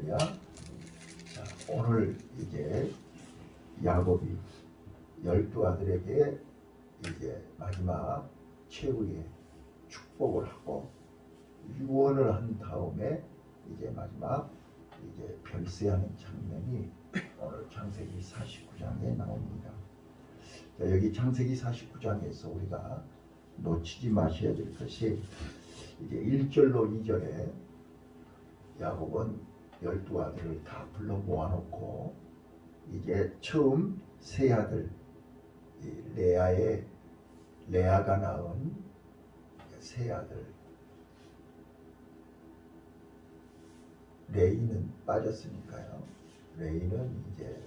할렐루야. 자, 오늘 이제 야곱이 12아들에게 이제 마지막 최후의 축복을 하고 유언을 한 다음에 이제 마지막 이제 별세하는 장면이 오늘 창세기 49장에 나옵니다. 자, 여기 창세기 49장에서 우리가 놓치지 마셔야 될 것이 이제 1절로 2절에 야곱은 12아들을 다 불러 모아놓고 이제 처음 세 아들 레아가 낳은 세 아들 레이는 빠졌으니까요. 레이는 이제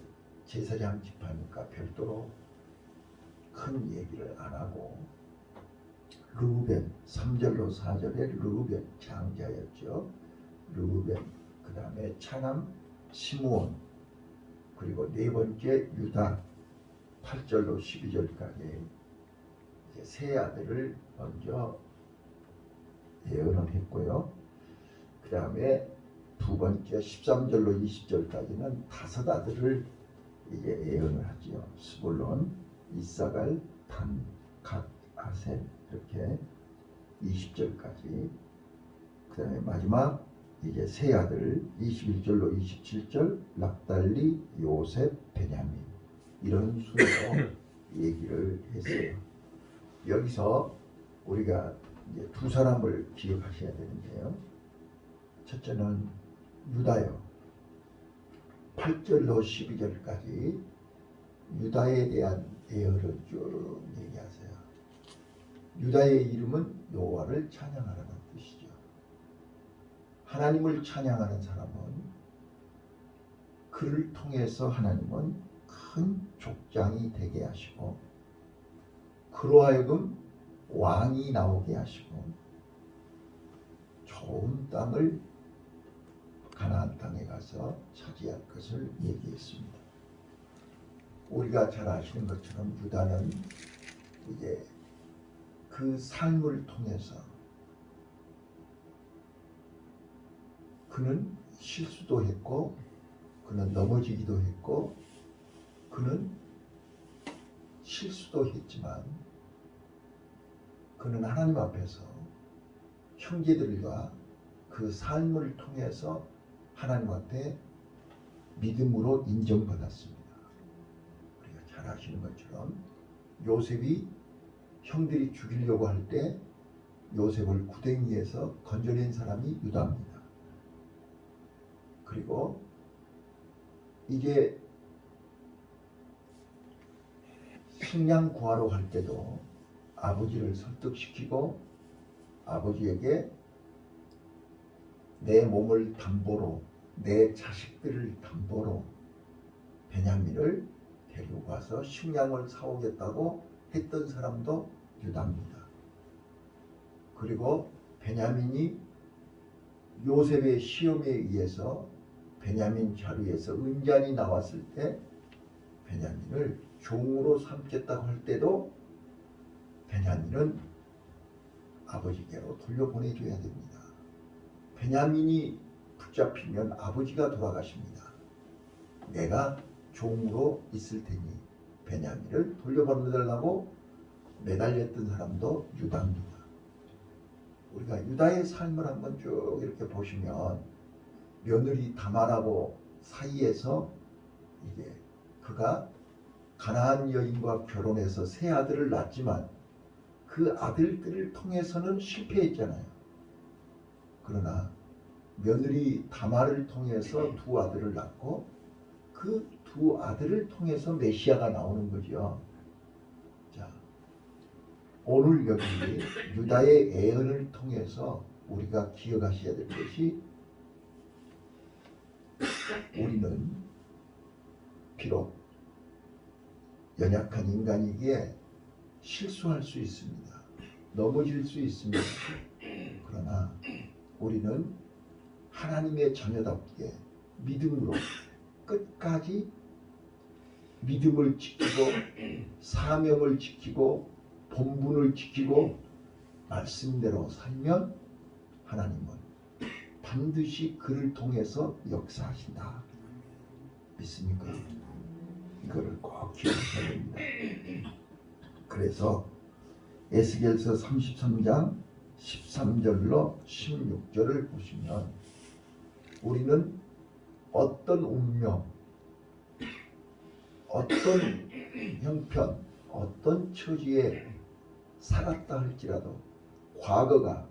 제사장 집하니까 별도로 큰 얘기를 안 하고 르우벤 3절로 4절에 르우벤 장자였죠. 르우벤, 그 다음에 차남 시므온, 그리고 네 번째 유다 8절로 12절까지 이제 세 아들을 먼저 예언을 했고요. 그 다음에 두 번째 13절로 20절까지는 다섯 아들을 이제 예언을 하지요. 스불론, 이사갈, 단, 갓, 아셀 이렇게 20절까지. 그 다음에 마지막 이제 세 아들 21절로 27절 납달리, 요셉, 베냐민 이런 순으로 얘기를 했어요. 여기서 우리가 이제 두 사람을 기억하셔야 되는데요. 첫째는 유다요. 8절로 12절까지 유다에 대한 예언을 쭉 얘기하세요. 유다의 이름은 여호와를 찬양하라는 뜻이죠. 하나님을 찬양하는 사람은 그를 통해서 하나님은 큰 족장이 되게 하시고 그로 하여금 왕이 나오게 하시고 좋은 땅을 가나안 땅에 가서 차지할 것을 얘기했습니다. 우리가 잘 아시는 것처럼 유다는 이제 그 삶을 통해서 그는 실수도 했고 그는 넘어지기도 했고 그는 실수도 했지만 그는 하나님 앞에서 형제들과 그 삶을 통해서 하나님 앞에 믿음으로 인정받았습니다. 우리가 잘 아시는 것처럼 요셉이 형들이 죽이려고 할 때 요셉을 구덩이에서 건져낸 사람이 유다입니다. 그리고 이제 식량 구하러 갈 때도 아버지를 설득시키고 아버지에게 내 몸을 담보로 내 자식들을 담보로 베냐민을 데리고 가서 식량을 사오겠다고 했던 사람도 유다입니다. 그리고 베냐민이 요셉의 시험에 의해서 베냐민 자루에서 은잔이 나왔을 때 베냐민을 종으로 삼겠다고 할 때도 베냐민은 아버지께로 돌려보내줘야 됩니다. 베냐민이 붙잡히면 아버지가 돌아가십니다. 내가 종으로 있을 테니 베냐민을 돌려보내달라고 매달렸던 사람도 유다입니다. 우리가 유다의 삶을 한번 쭉 이렇게 보시면 며느리 다말하고 사이에서 이제 그가 가나안 여인과 결혼해서 세 아들을 낳았지만 그 아들들을 통해서는 실패했잖아요. 그러나 며느리 다말을 통해서 두 아들을 낳고 그 두 아들을 통해서 메시아가 나오는 거죠. 자, 오늘 여기 유다의 예언을 통해서 우리가 기억하셔야 될 것이 우리는 비록 연약한 인간이기에 실수할 수 있습니다. 넘어질 수 있습니다. 그러나 우리는 하나님의 자녀답게 믿음으로 끝까지 믿음을 지키고 사명을 지키고 본분을 지키고 말씀대로 살면 하나님은 반드시 그를 통해서 역사하신다. 믿습니까? 이거를 꼭 기억하셔야 됩니다. 그래서 에스겔서 33장 13절로 16절을 보시면 우리는 어떤 운명, 어떤 형편, 어떤 처지에 살았다 할지라도, 과거가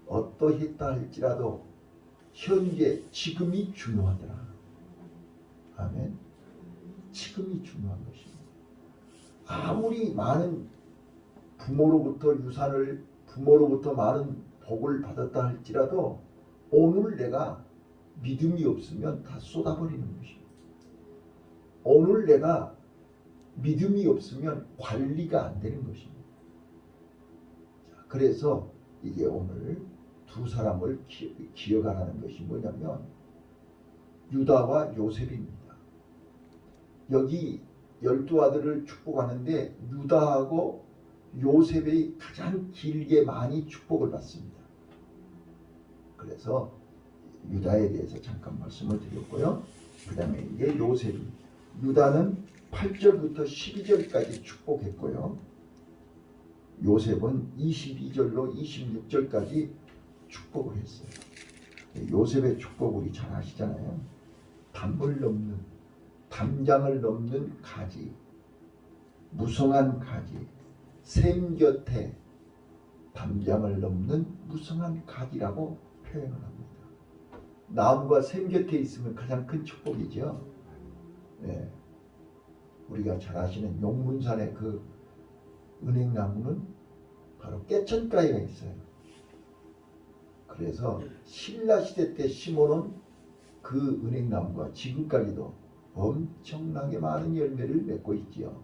어떠했다 할지라도 현재 지금이 중요하더라. 아멘. 지금이 중요한 것입니다. 아무리 많은 부모로부터 많은 복을 받았다 할지라도 오늘 내가 믿음이 없으면 다 쏟아버리는 것입니다. 오늘 내가 믿음이 없으면 관리가 안 되는 것입니다. 그래서 이게 오늘 두 사람을 기억하라는 것이 뭐냐면 유다와 요셉입니다. 여기 12아들을 축복하는데 유다하고 요셉이 가장 길게 많이 축복을 받습니다. 그래서 유다에 대해서 잠깐 말씀을 드렸고요. 그 다음에 이게 요셉입니다. 유다는 8절부터 12절까지 축복했고요. 요셉은 22절로 26절까지 축복을 했어요. 요셉의 축복 우리 잘 아시잖아요. 담장을 넘는 가지, 무성한 가지, 샘 곁에 담장을 넘는 무성한 가지라고 표현을 합니다. 나무가 샘 곁에 있으면 가장 큰 축복이죠. 네. 우리가 잘 아시는 용문산의 그 은행나무는 바로 깨천가위가 있어요. 그래서 신라시대 때 심어놓은 그 은행나무가 지금까지도 엄청나게 많은 열매를 맺고 있지요.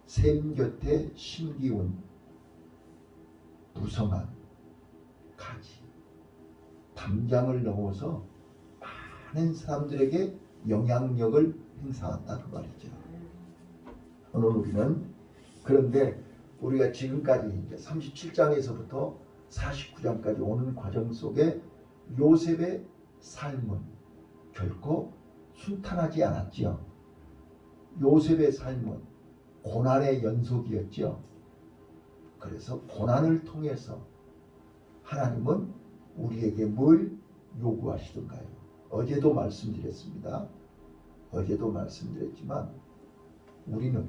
샘 곁에 심기운 무성한 가지, 담장을 넘어서 많은 사람들에게 영향력을 행사한다 그 말이죠. 오늘 우리는 그런데 우리가 지금까지 이제 37장에서부터 49장까지 오는 과정 속에 요셉의 삶은 결코 순탄하지 않았지요. 요셉의 삶은 고난의 연속이었지요. 그래서 고난을 통해서 하나님은 우리에게 뭘 요구하시던가요? 어제도 말씀드렸습니다. 어제도 말씀드렸지만 우리는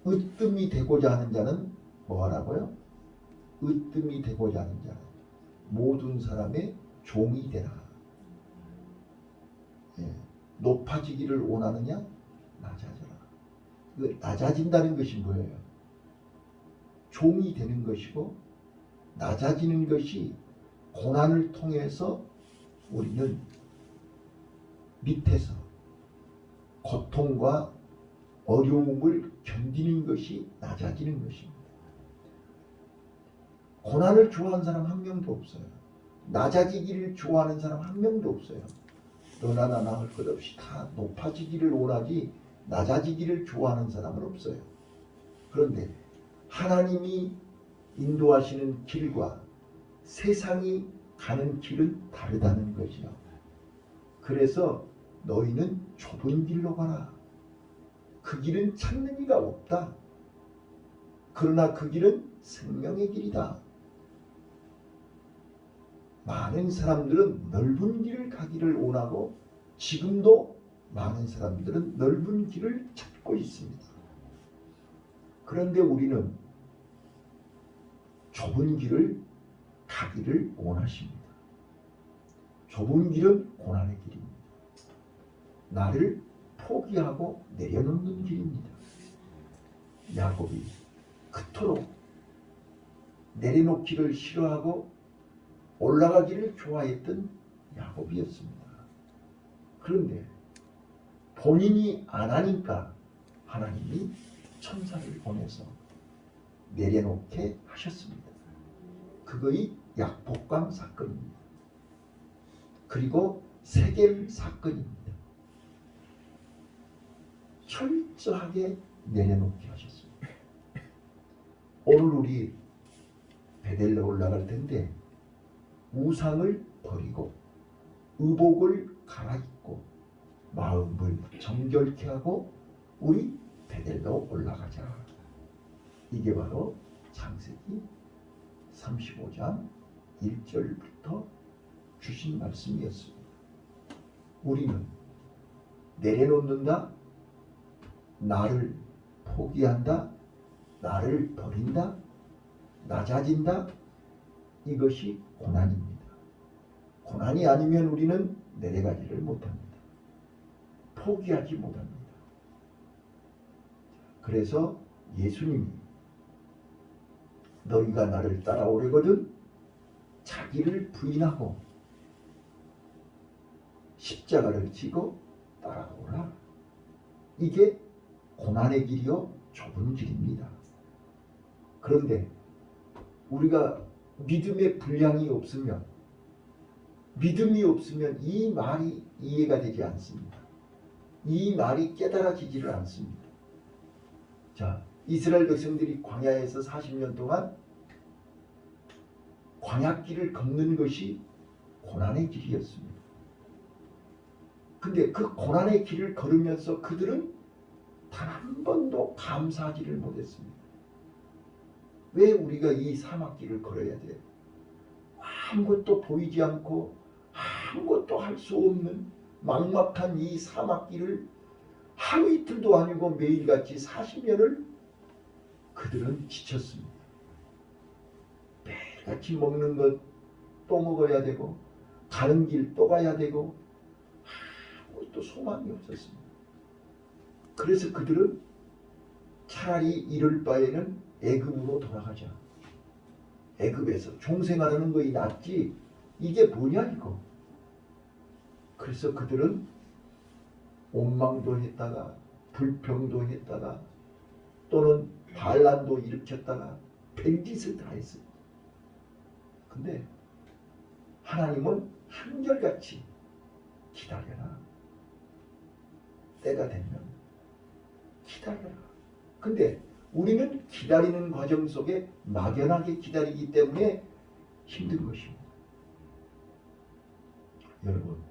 으뜸이 되고자 하는 자는 뭐하라고요? 으뜸이 되고자 하는 자는 모든 사람의 종이 되라. 예. 높아지기를 원하느냐? 낮아져라. 낮아진다는 것이 뭐예요? 종이 되는 것이고 낮아지는 것이 고난을 통해서 우리는 밑에서 고통과 어려움을 견디는 것이 낮아지는 것입니다. 고난을 좋아하는 사람 한 명도 없어요. 낮아지기를 좋아하는 사람 한 명도 없어요. 너나 나나 할 것 없이 다 높아지기를 원하지 낮아지기를 좋아하는 사람은 없어요. 그런데 하나님이 인도하시는 길과 세상이 가는 길은 다르다는 거죠. 그래서 너희는 좁은 길로 가라. 그 길은 찾는 이가 없다. 그러나 그 길은 생명의 길이다. 많은 사람들은 넓은 길을 가기를 원하고 지금도 많은 사람들은 넓은 길을 찾고 있습니다. 그런데 우리는 좁은 길을 가기를 원하십니다. 좁은 길은 고난의 길입니다. 나를 포기하고 내려놓는 길입니다. 야곱이 그토록 내려놓기를 싫어하고 올라가기를 좋아했던 야곱이었습니다. 그런데 본인이 안 하니까 하나님이 천사를 보내서 내려놓게 하셨습니다. 그거의 약복강 사건입니다. 그리고 세겜 사건입니다. 철저하게 내려놓게 하셨습니다. 오늘 우리 베델로 올라갈 텐데 우상을 버리고 의복을 갈아입고 마음을 정결케 하고 우리 베델로 올라가자. 이게 바로 창세기 35장 1절부터 주신 말씀이었습니다. 우리는 내려놓는다, 나를 포기한다, 나를 버린다, 낮아진다. 이것이 고난입니다. 고난이 아니면 우리는 내려가지를 못합니다. 포기하지 못합니다. 그래서 예수님이 너희가 나를 따라오려거든 자기를 부인하고 십자가를 지고 따라오라. 이게 고난의 길이요 좁은 길입니다. 그런데 우리가 믿음의 분량이 없으면, 믿음이 없으면 이 말이 이해가 되지 않습니다. 이 말이 깨달아지지를 않습니다. 자, 이스라엘 백성들이 광야에서 40년 동안 광야길을 걷는 것이 고난의 길이었습니다. 근데 그 고난의 길을 걸으면서 그들은 단 한 번도 감사하지를 못했습니다. 왜 우리가 이 사막길을 걸어야 돼요? 아무것도 보이지 않고 아무것도 할 수 없는 막막한 이 사막길을 하루 이틀도 아니고 매일같이 40년을 그들은 지쳤습니다. 매일같이 먹는 것 또 먹어야 되고 가는 길 또 가야 되고 아무것도 소망이 없었습니다. 그래서 그들은 차라리 이럴 바에는 애굽으로 돌아가자. 애굽에서 종생하려는 것이 낫지 이게 뭐냐 이거. 그래서 그들은 원망도 했다가 불평도 했다가 또는 반란도 일으켰다가 별짓을 다 했습니다. 근데 하나님은 한결같이 기다려라. 때가 되면 기다려라. 근데 우리는 기다리는 과정 속에 막연하게 기다리기 때문에 힘든 것입니다. 여러분,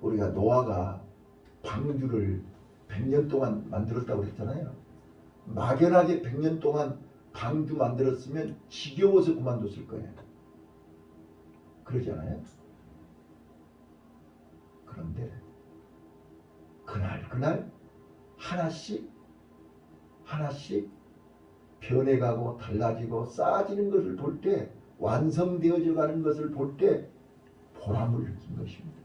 우리가 노아가 방주를 100년 동안 만들었다고 그랬잖아요. 막연하게 100년 동안 방주 만들었으면 지겨워서 그만뒀을 거예요. 그러잖아요. 그런데 그날 하나씩 변해가고 달라지고 쌓아지는 것을 볼 때, 완성되어져 가는 것을 볼 때 보람을 느낀 것입니다.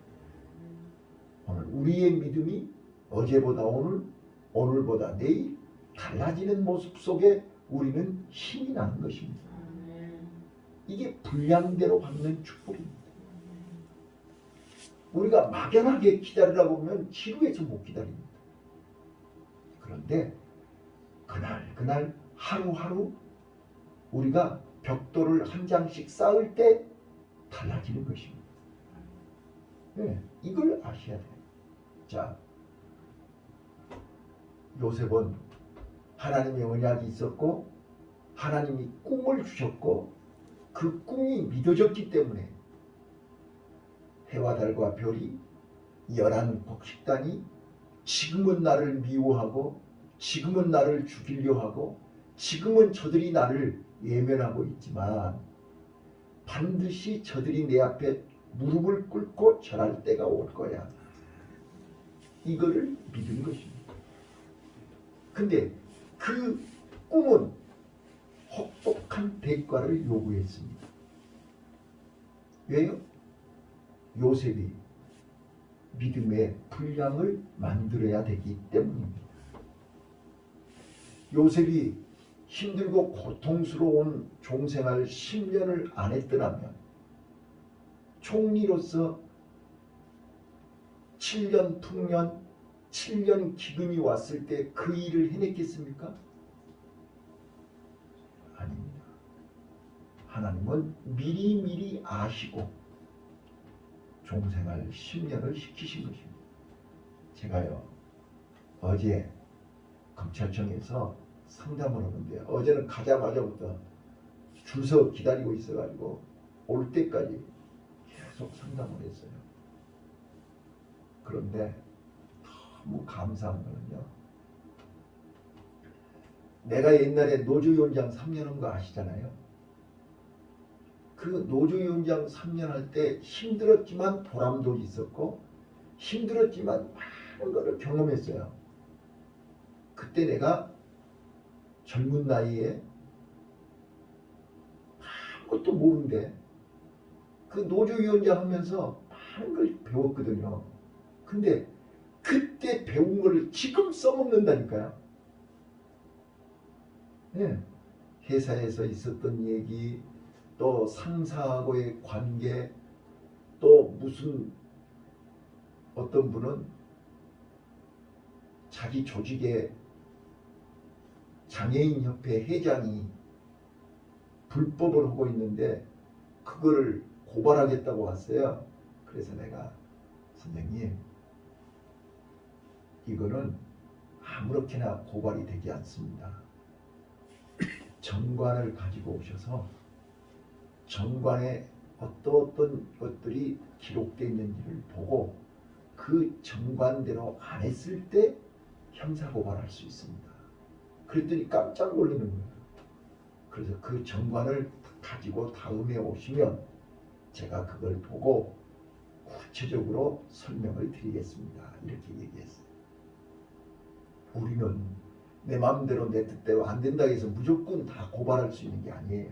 오늘 우리의 믿음이 어제보다 오늘, 오늘보다 내일 달라지는 모습 속에 우리는 힘이 나는 것입니다. 이게 분량대로 받는 축복입니다. 우리가 막연하게 기다리라고 하면 지루해서 못 기다립니다. 그런데 그날 하루하루 우리가 벽돌을 한 장씩 쌓을 때 달라지는 것입니다. 네, 이걸 아셔야 돼요. 자, 요셉은 하나님의 언약이 있었고 하나님이 꿈을 주셨고 그 꿈이 믿어졌기 때문에 해와 달과 별이 11곡식단이 지금은 나를 미워하고 지금은 나를 죽이려 하고 지금은 저들이 나를 외면하고 있지만 반드시 저들이 내 앞에 무릎을 꿇고 절할 때가 올 거야. 이거를 믿은 것입니다. 근데 그 꿈은 혹독한 대가를 요구했습니다. 왜요? 요셉이 믿음의 분량을 만들어야 되기 때문입니다. 요셉이 힘들고 고통스러운 종생활 10년을 안 했더라면 총리로서 7년 풍년, 7년 기근이 왔을 때 그 일을 해냈겠습니까? 아닙니다. 하나님은 미리미리 아시고 종생활 10년을 시키신 것입니다. 제가요 어제 검찰청에서 상담을 하는데 어제는 가자마자부터 줄서 기다리고 있어가지고 올 때까지 계속 상담을 했어요. 그런데 너무 감사한 거는요. 내가 옛날에 노조위원장 3년 한 거 아시잖아요. 그 노조위원장 3년 할 때 힘들었지만 보람도 있었고 힘들었지만 많은 것을 경험했어요. 그때 내가 젊은 나이에 아무것도 모르는데 그 노조위원장 하면서 많은 걸 배웠거든요. 근데 그때 배운 거를 지금 써먹는다니까요. 네. 회사에서 있었던 얘기, 또 상사하고의 관계, 또 무슨 어떤 분은 자기 조직의 장애인협회 회장이 불법을 하고 있는데 그거를 고발하겠다고 왔어요. 그래서 내가 선생님 이거는 아무렇게나 고발이 되지 않습니다. 정관을 가지고 오셔서 정관에 어떤 것들이 기록되어 있는지를 보고 그 정관대로 안 했을 때 형사고발할 수 있습니다. 그랬더니 깜짝 놀라는 거예요. 그래서 그 정관을 가지고 다음에 오시면 제가 그걸 보고 구체적으로 설명을 드리겠습니다. 이렇게 얘기했어요. 우리는 내 마음대로 내 뜻대로 안 된다고 해서 무조건 다 고발할 수 있는 게 아니에요.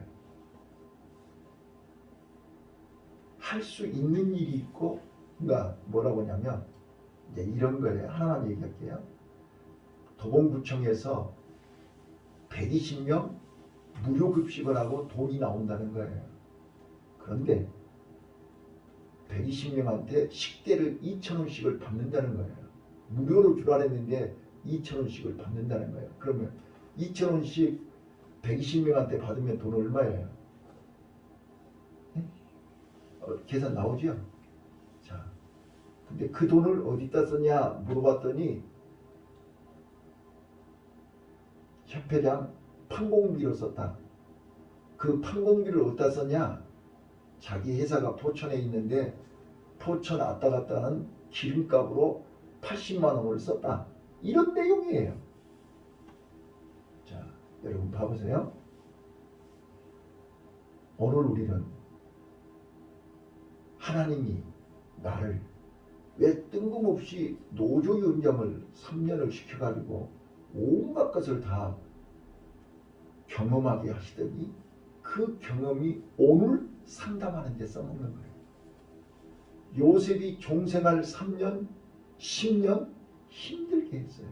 할 수 있는 일이 있고, 그러니까 뭐라고 하냐면 이제 이런 거예요. 하나만 얘기할게요. 도봉구청에서 120명 무료 급식을 하고 돈이 나온다는 거예요. 그런데 120명한테 식대를 2,000원씩을 받는다는 거예요. 무료로 주라 했는데 2,000원씩을 받는다는 거예요. 그러면 2,000원씩 120명한테 받으면 돈 얼마예요? 계산 나오죠? 자, 근데 그 돈을 어디다 썼냐 물어봤더니 협회장 판공비로 썼다. 그 판공비를 어디다 썼냐? 자기 회사가 포천에 있는데 포천 왔다 갔다 하는 기름값으로 80만 원을 썼다. 이런 내용이에요. 자, 여러분 봐보세요. 오늘 우리는 하나님이 나를 왜 뜬금없이 노조위원장을 3년을 시켜가지고 온갖 것을 다 경험하게 하시더니 그 경험이 오늘 상담하는 데 써먹는 거예요. 요셉이 종생활 3년, 10년 힘들게 했어요.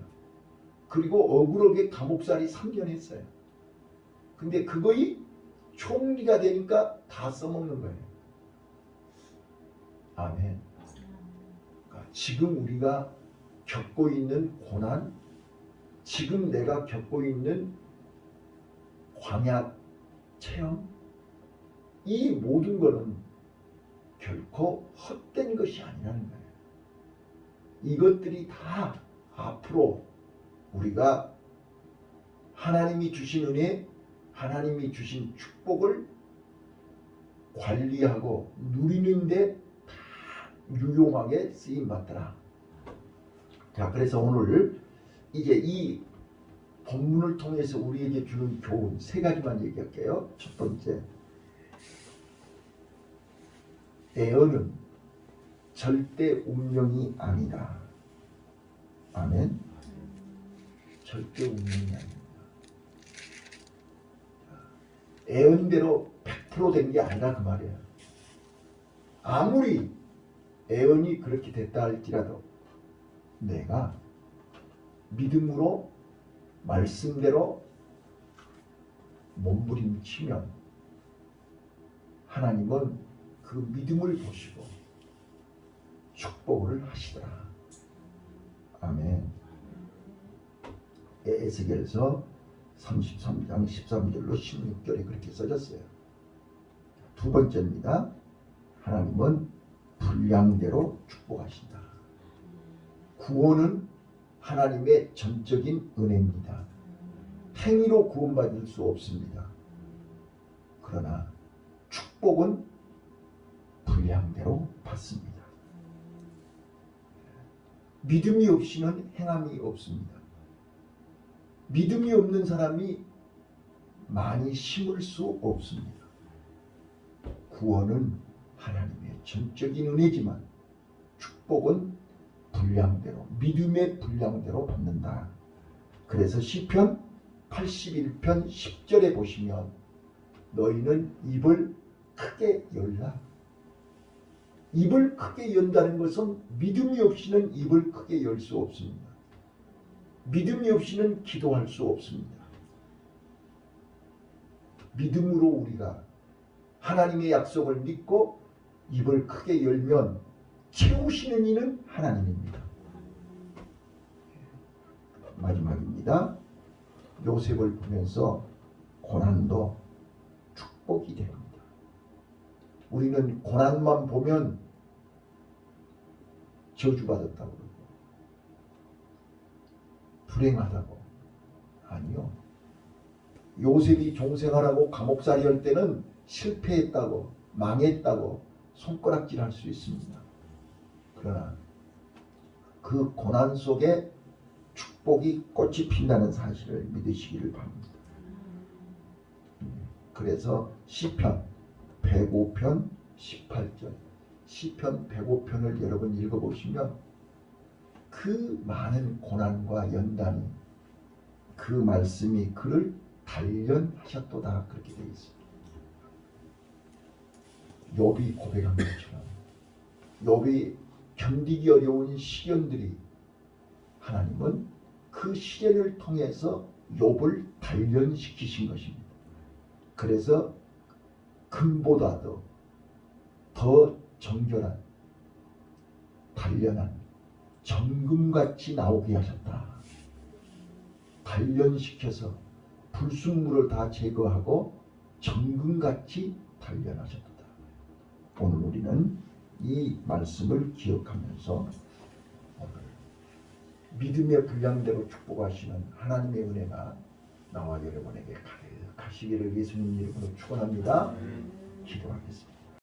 그리고 억울하게 감옥살이 3년 했어요. 근데 그거이 총리가 되니까 다 써먹는 거예요. 아멘. 그러니까 지금 우리가 겪고 있는 고난, 지금 내가 겪고 있는 광야 체험, 이 모든 것은 결코 헛된 것이 아니라는 거예요. 이것들이 다 앞으로 우리가 하나님이 주신 은혜, 하나님이 주신 축복을 관리하고 누리는데 다 유용하게 쓰임받더라. 자, 그래서 오늘 이제 이 본문을 통해서 우리에게 주는 교훈 세 가지만 얘기할게요. 첫 번째, 애언은 절대 운명이 아니다. 아멘. 절대 운명이 아닙니다. 애언대로 100% 된 게 아니라 그 말이에요. 아무리 애언이 그렇게 됐다 할지라도 내가 믿음으로 말씀대로 몸부림치면 하나님은 그 믿음을 보시고 축복을 하시더라. 아멘. 에스겔서 33장 13절로 16절에 그렇게 써졌어요. 두 번째입니다. 하나님은 분량대로 축복하신다. 구원은 하나님의 전적인 은혜입니다. 행위로 구원받을 수 없습니다. 그러나 축복은 분량대로 받습니다. 믿음이 없이는 행함이 없습니다. 믿음이 없는 사람이 많이 심을 수 없습니다. 구원은 하나님의 전적인 은혜지만 축복은 분량대로, 믿음의 분량대로 받는다. 그래서 시편 81편 10절에 보시면 너희는 입을 크게 열라. 입을 크게 연다는 것은 믿음이 없이는 입을 크게 열 수 없습니다. 믿음이 없이는 기도할 수 없습니다. 믿음으로 우리가 하나님의 약속을 믿고 입을 크게 열면 채우시는 이는 하나님입니다. 마지막입니다. 요셉을 보면서 고난도 축복이 됩니다. 우리는 고난만 보면 저주받았다고 그러고 불행하다고. 아니요. 요셉이 종생활하고 감옥살이 할 때는 실패했다고, 망했다고 손가락질할 수 있습니다. 그러나 그 고난 속에 축복이 꽃이 핀다는 사실을 믿으시기를 바랍니다. 그래서 시편 105편 18절, 시편 105편을 여러분 읽어보시면 그 많은 고난과 연단이 그 말씀이 그를 단련하셨도다 그렇게 되어 있습니다. 욥이 고백한 것처럼 욥이 견디기 어려운 시련들이 하나님은 그 시련을 통해서 욥을 단련시키신 것입니다. 그래서 금보다도 더 정결한 단련한 정금같이 나오게 하셨다. 단련시켜서 불순물을 다 제거하고 정금같이 단련하셨다. 오늘 우리는 이 말씀을 기억하면서 오늘 믿음의 분량대로 축복하시는 하나님의 은혜가 나와 여러분에게 가득하시기를 예수님 이름으로 축원합니다. 기도하겠습니다.